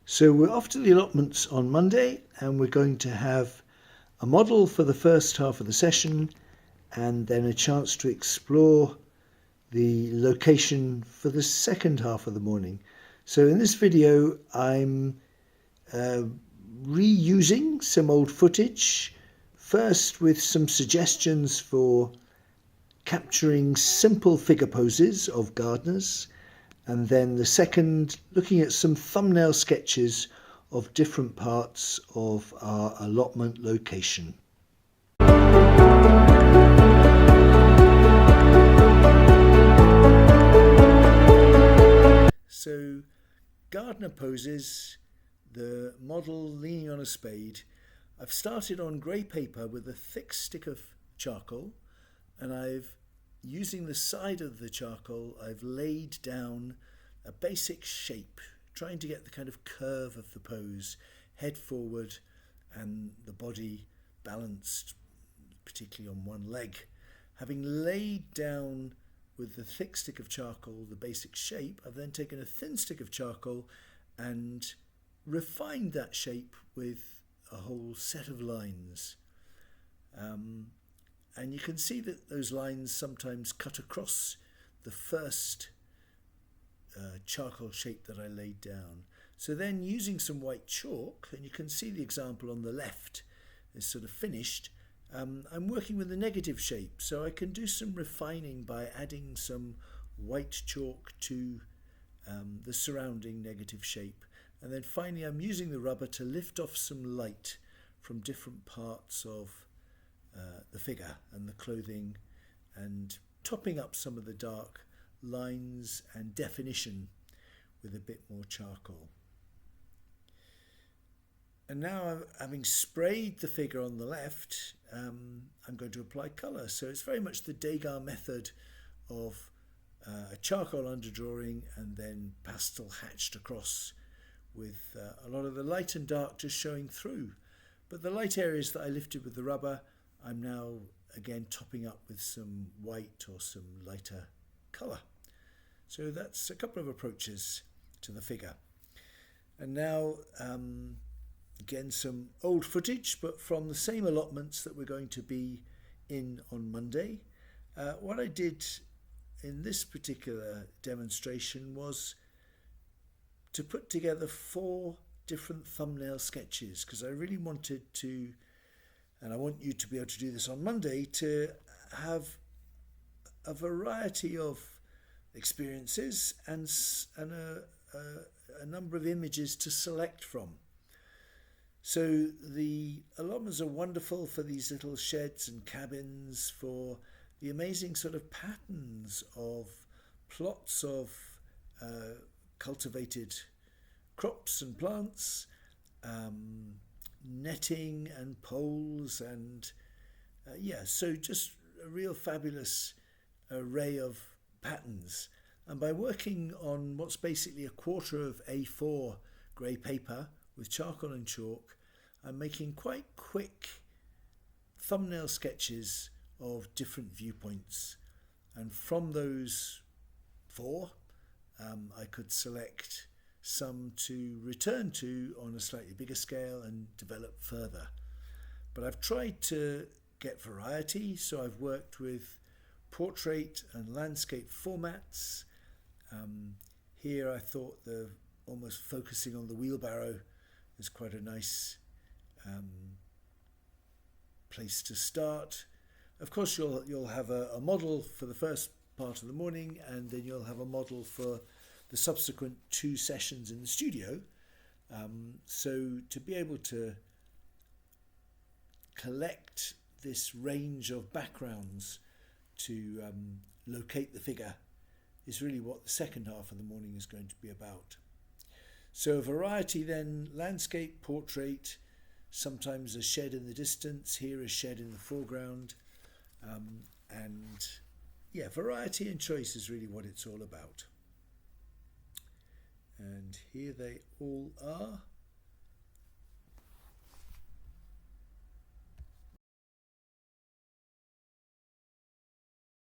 So we're off to the allotments on Monday, and we're going to have a model for the first half of the session and then a chance to explore the location for the second half of the morning. So in this video I'm reusing some old footage, first with some suggestions for capturing simple figure poses of gardeners, and then the second looking at some thumbnail sketches of different parts of our allotment location. So, gardener poses, the model leaning on a spade. I've started on grey paper with a thick stick of charcoal, and using the side of the charcoal, I've laid down a basic shape, trying to get the kind of curve of the pose, head forward and the body balanced, particularly on one leg. Having laid down with the thick stick of charcoal the basic shape, I've then taken a thin stick of charcoal and refined that shape with a whole set of lines. And you can see that those lines sometimes cut across the first charcoal shape that I laid down. So then, using some white chalk, and you can see the example on the left is sort of finished, I'm working with the negative shape, so I can do some refining by adding some white chalk to the surrounding negative shape. And then finally I'm using the rubber to lift off some light from different parts of the figure and the clothing, and topping up some of the dark lines and definition with a bit more charcoal. And now, having sprayed the figure on the left, I'm going to apply colour. So it's very much the Degas method of a charcoal underdrawing and then pastel hatched across, with a lot of the light and dark just showing through. But the light areas that I lifted with the rubber, I'm now again topping up with some white or some lighter colour. So that's a couple of approaches to the figure. And now again some old footage, but from the same allotments that we're going to be in on Monday. What I did in this particular demonstration was to put together 4 different thumbnail sketches, because I really wanted to, and I want you to be able to do this on Monday, to have a variety of experiences and a number of images to select from. So the allotments are wonderful for these little sheds and cabins, for the amazing sort of patterns of plots of cultivated crops and plants, netting and poles, and so just a real fabulous array of patterns. And by working on what's basically a quarter of A4 grey paper with charcoal and chalk, I'm making quite quick thumbnail sketches of different viewpoints. And from those 4, I could select some to return to on a slightly bigger scale and develop further. But I've tried to get variety, so I've worked with portrait and landscape formats. Here I thought the almost focusing on the wheelbarrow is quite a nice place to start. Of course you'll have a model for the first part of the morning, and then you'll have a model for the subsequent 2 sessions in the studio. So to be able to collect this range of backgrounds to locate the figure is really what the second half of the morning is going to be about. So a variety then: landscape, portrait, sometimes a shed in the distance, here a shed in the foreground, and variety and choice is really what it's all about. And here they all are.